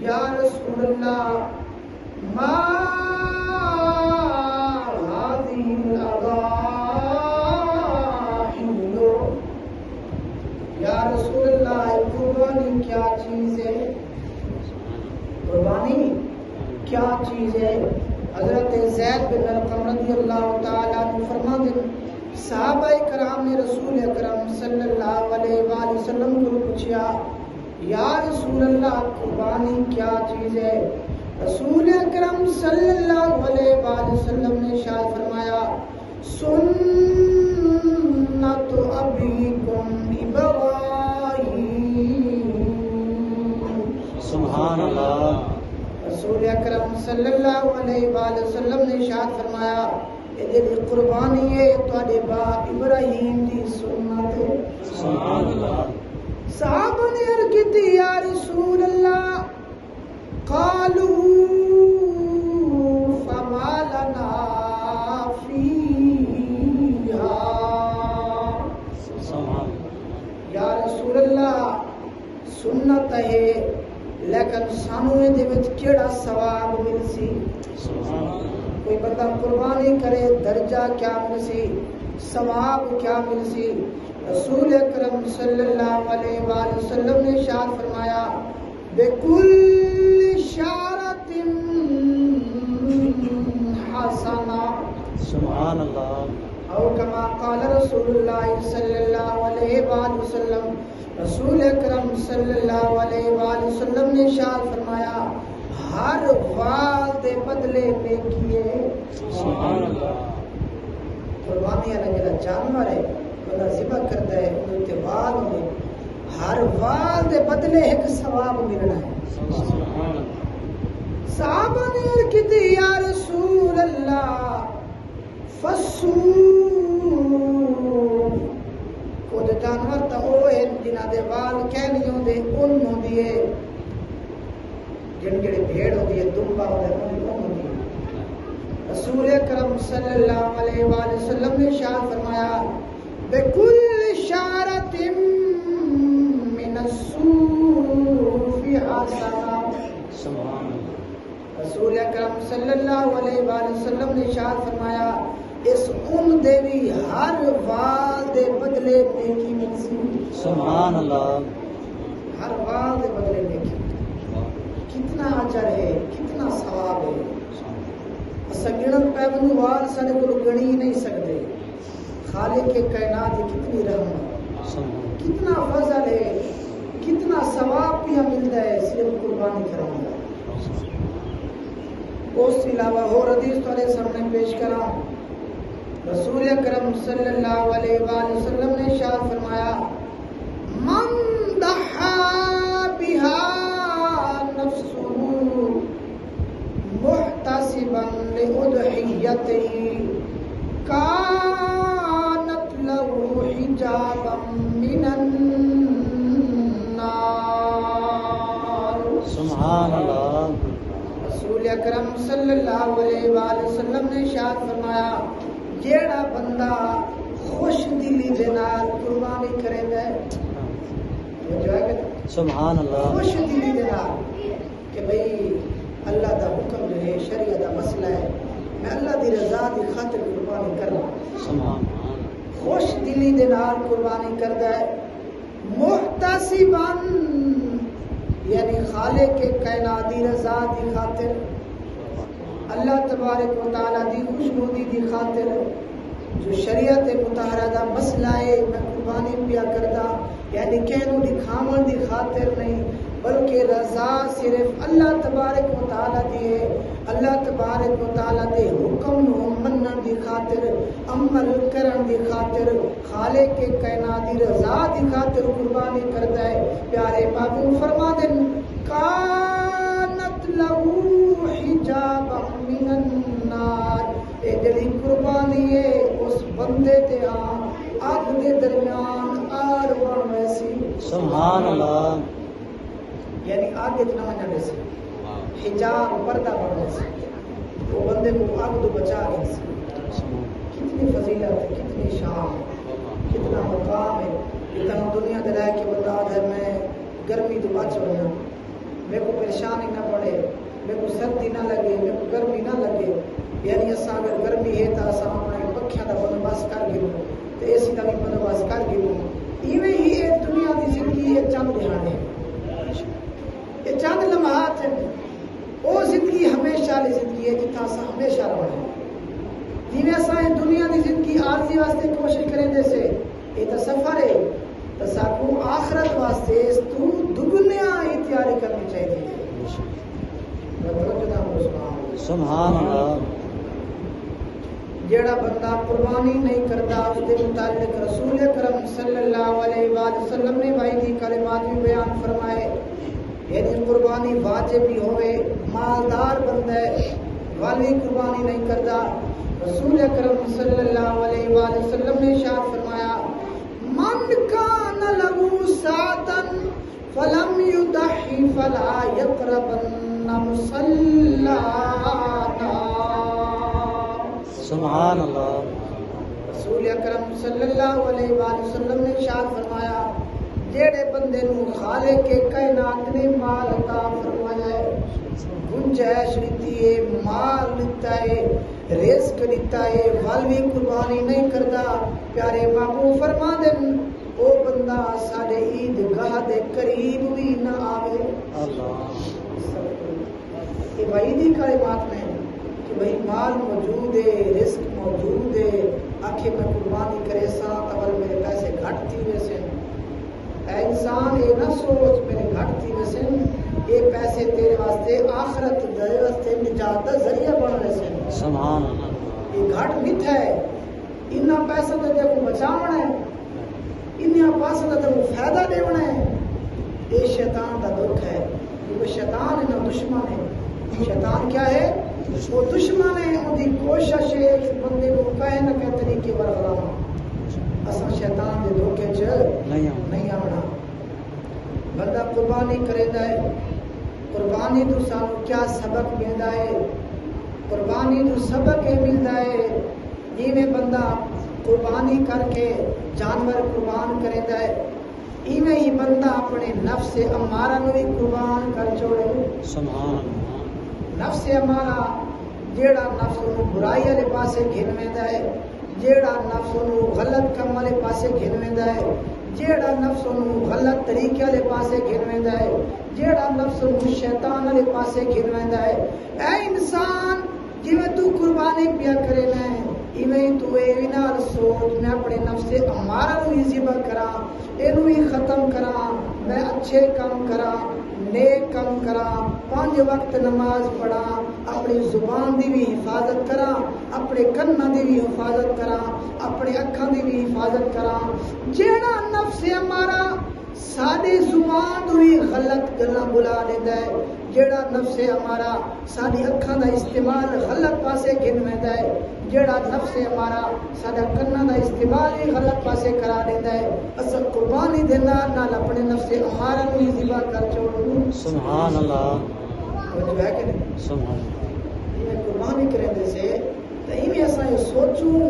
یا رسول اللہ ما هذه الأضاحي، یا رسول اللہ قربانی کیا چیز ہے؟ قربانی کیا چیز ہے؟ حضرت زید بن ارقم رضی اللہ تعالیٰ عنہ فرماتے ہیں صحابہ کرام نے رسول اکرم صلی اللہ علیہ وآلہ وسلم کو پوچھا یا رسول اللہ قربانی کیا چیز ہے؟ رسول اکرم صلی اللہ علیہ وآلہ وسلم نے ارشاد فرمایا سنت ابیکم ابراہیم۔ سبحان اللہ۔ رسول اکرم صلی اللہ علیہ وآلہ وسلم نے ارشاد فرمایا یہ جی قربانی ہے تواڈے باپ ابراہیم دی سنت ہے۔ سبحان اللہ۔ صحابہ نے عرض کی یا رسول اللہ قالوا فما لنا فیہا، یا رسول اللہ سنت ہے لیکن سانو دے وچ کیڑا ثواب ملسی؟ کوئی بندہ قربانی کرے درجہ کیا ملسی، ثواب کیا ملسی؟ رسول اکرم صلی اللہ علیہ وآلہ وسلم نے ارشاد فرمایا بِكُلِّ شَعْرَةٍ حَسَنَةٍ، سبحان اللہ۔ او کما قال رسول اللہ صلی اللہ علیہ وآلہ وسلم، رسول اکرم صلی اللہ علیہ وآلہ وسلم نے ارشاد فرمایا ہر وال دے بدلے نیکی ہے۔ سبحان اللہ۔ قربانی والا جڑا جانور ہے بندہ ذبح کرتا ہے ان تے وال ہوندے، ہر وال دے بدلے ایک ثواب ملنا ہے۔ سبحان اللہ۔ صحابہ نے عرض کی یا رسول اللہ فصوف، کچھ جانور تو وہ ہیں جنہاں دے وال کہہ نہیں ہوندے اون ہوندی ہے، جڑی بھیڑ ہوندی ہے دمبا ہوندا ہے اون ہوندی ہے۔ رسول اکرم صلی اللہ علیہ وآلہ وسلم نے ارشاد فرمایا بِكُلِّ شَعْرَةٍ مِّنَ الصُّوفِ حَسَنَةٌ، سبحان اللہ۔ رسول اکرم صلی اللہ علیہ وآلہ وسلم نے ارشاد فرمایا اس اون دے بھی ہر وال دے بدلے نیکی ملسی۔ سبحان اللہ۔ ہر وال دے بدلے نیکی، کتنا اجر ہے، کتنا ثواب ہے۔ اسا گنن پیبند وال سارے کو گنی نہیں سکتے۔ خالق کے کائنات کی کتنی رحمت، کتنا فضل ہے، کتنا ثواب بھی ملتا ہے صرف قربانی کرنے کا۔ اس کے علاوہ اور حدیث تمہارے سامنے پیش کرا، رسول اکرم صلی اللہ علیہ وآلہ وسلم نے ارشاد فرمایا من ضحى بها نفسه محتسبا لأضحيته كانت له حجابا من النار۔ سبحان اللہ۔ رسول اکرم صلی اللہ علیہ وآلہ وسلم نے ارشاد فرمایا جیڑا بندہ خوش دلی دے نال قربانی کرے گا، سبحان اللہ۔ خوش دلی دے نال کہ بھئی اللہ دا حکم جو ہے شریعت دا مسئلہ ہے، میں اللہ دی رضا دی خاطر قربانی کرنا، سبحان اللہ۔ خوش دلی دے نال قربانی کردا ہے، محتسباً یعنی خالق کے کائنات دی رضا دی خاطر، اللہ تبارک و تعالیٰ دی خوشنودی دی خاطر، جو شریعت مطہرہ دا مسئلہ ہے میں قربانی پیا کردا، یعنی کہنوں دکھاون دی خاطر نہیں بلکہ رضا صرف اللہ تبارک و تعالیٰ دی ہے، اللہ تبارک و تعالیٰ دے حکم نو منن دی خاطر، عمل کرن دی خاطر، خالق کے کائنات دی رضا دی خاطر قربانی کردا ہے۔ پیارے بابو فرما دیں کانت لہو حجابا من النار، اے جڑی قربانی ہے اس بندے تے آگ دے درمیان آر بن ویسی، سبحان اللہ۔ یعنی آگے نہ جڑے سے حجاب پردہ بن ویسی، وہ بندے کو آگ تو بچا رہی سی۔ کتنی فضیلت ہے، کتنی شان، کتنا مقام ہے، اتنا دنیا دے رہ کے بندہ آدھر میں گرمی تو بچ رہا میرے کو پریشانی نہ پڑے، میرے کو سردی نہ لگے، میرے کو گرمی نہ لگے، یعنی اساں اگر گرمی ہے تو اساں اپنے پکھیاں دا بندوبست کر گئے تے اے سی دا بھی بندوبست کر گئے۔ ایویں ہی یہ دنیا دی زندگی یہ چند دہاڑے یہ چند لمحات ہیں، وہ زندگی ہمیشہ والی زندگی ہے جتنا اساں ہمیشہ رہنا۔ جی اساں دنیا دی زندگی عارضی واسطے کوشش کریں دے سے یہ تو سفر ہے، تو ساکو آخرت واسطے اس تو دگنیا ہی تیاری کرنی چاہیے۔ سبحان اللہ۔ جیڑا بندہ قربانی نہیں کرتا اس کے متعلق رسول کرم صلی اللہ علیہ وآلہ وسلم نے وعیدی کلمات بھی بیان فرمائے، یعنی قربانی واجب بھی ہوئے، مالدار بندہ والی قربانی نہیں کرتا۔ رسول کرم صلی اللہ علیہ وآلہ وسلم نے ارشاد فرمایا من کان لہ ساعۃ فلم یضحی فلا یقربن مصلانا۔ سبحان اللہ۔ رسول اکرم صلی اللہ علیہ وآلہ وسلم نے ارشاد فرمایا جیڑے بندے نو خالق کے کائنات نے مال عطا فرمایا ہے، گنجائش دیتی ہے، مال دیتا ہے، رزق دیتا ہے، والوی قربانی نہیں کرتا، پیارے محبوب فرما دین او بندہ ساڈے عید گاہ دے قریب بھی نہ آوے۔ اللہ یہ وعیدی کلمات میں کہ بھئی مال موجود ہے، رزق موجود ہے، آخر میں قربانی کرے سا اول میرے پیسے گھٹ تھی ویسے، اے انسان یہ نہ سوچ میرے گھٹ تھی ویسے، یہ پیسے تیرے واسطے آخرت دے واسطے نجات دا ذریعہ بن رہے سے۔ سبحان اللہ۔ یہ گھٹ نہیں ہے، انہاں پیسہ تو تے کو بچاونا ہے، انہاں پیسہ تو تے کو فائدہ دیونا ہے۔ یہ شیطان دا دکھ ہے، کیونکہ شیطان ہے نا دشمن ہے۔ شیطان کیا ہے؟ وہ دشمن ہے، وہ دی کوشش ہے اس بندے کو کہیں نہ کہیں طریقے پر ہلانا۔ اصل شیطان دے دھوکے چ نہیں آنا۔ بندہ قربانی کرے ہے، قربانی تو سانو کیا سبق ملتا ہے؟ قربانی تو سبق یہ ملتا ہے جی میں بندہ قربانی کر کے جانور قربان کرے ہے، ایویں ہی بندہ اپنے نفس امارہ نو بھی قربان کر چھوڑے۔ سبحان اللہ۔ نفس امارہ جیڑا نفس نو برائی والے پاسے گھن ویندا ہے، جیڑا نفس نو غلط کم والے پاسے گھن ویندا ہے، جیڑا نفس نو غلط طریقے والے پاسے گھن ویندا ہے، جیڑا نفس نو شیطان والے پاسے گھن ویندا ہے۔ اے انسان جویں تو قربانی پیا کرے نا ایویں تو اے نال سوچ میں اپنے نفس امارہ نو ذبح کراں، اینو ہی ختم کراں، میں اچھے کام کراں، نیک کام کراں، 5 وقت نماز پڑھاں، اپنی زبان دی بھی حفاظت کراں، اپنے کناں دی بھی حفاظت کراں، اپنے اکھاں دی بھی حفاظت کراں۔ جیڑا نفس ہمارا ساری زبان بھی غلط گلاں بلا دیتا ہے، جیڑا نفس ہمارا ساری اکھاں دا استعمال غلط پاسے گھن ویندا ہے، جیڑا نفس ہمارا سارا کناں دا استعمال ہی غلط پاسے کرا دیتا ہے، اصل قربانی دے نال اپنے نفس ہمارا نو ہی ذبح کر چھوڑو۔ سبحان اللہ۔ جو ہے کہ نہیں؟ سبحان اللہ۔ یہ قربانی کریں دے سے تو ایویں اساں یہ سوچوں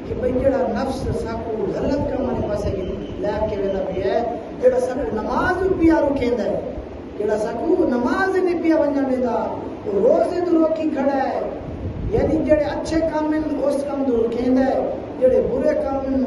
کہ بھئی جڑا نفس ساکو غلط کام والے پاسے لے کے ویندا پیا ہے، جڑا ساکو نماز پیا رکھیندا ہے، جڑا ساکو نماز نہیں پیا ونجن دیندا، وہ روزے تو روکی کھڑا ہے، یعنی جڑے اچھے کام ہیں اس کام تو رکھیندا ہے، جڑے برے کام ہیں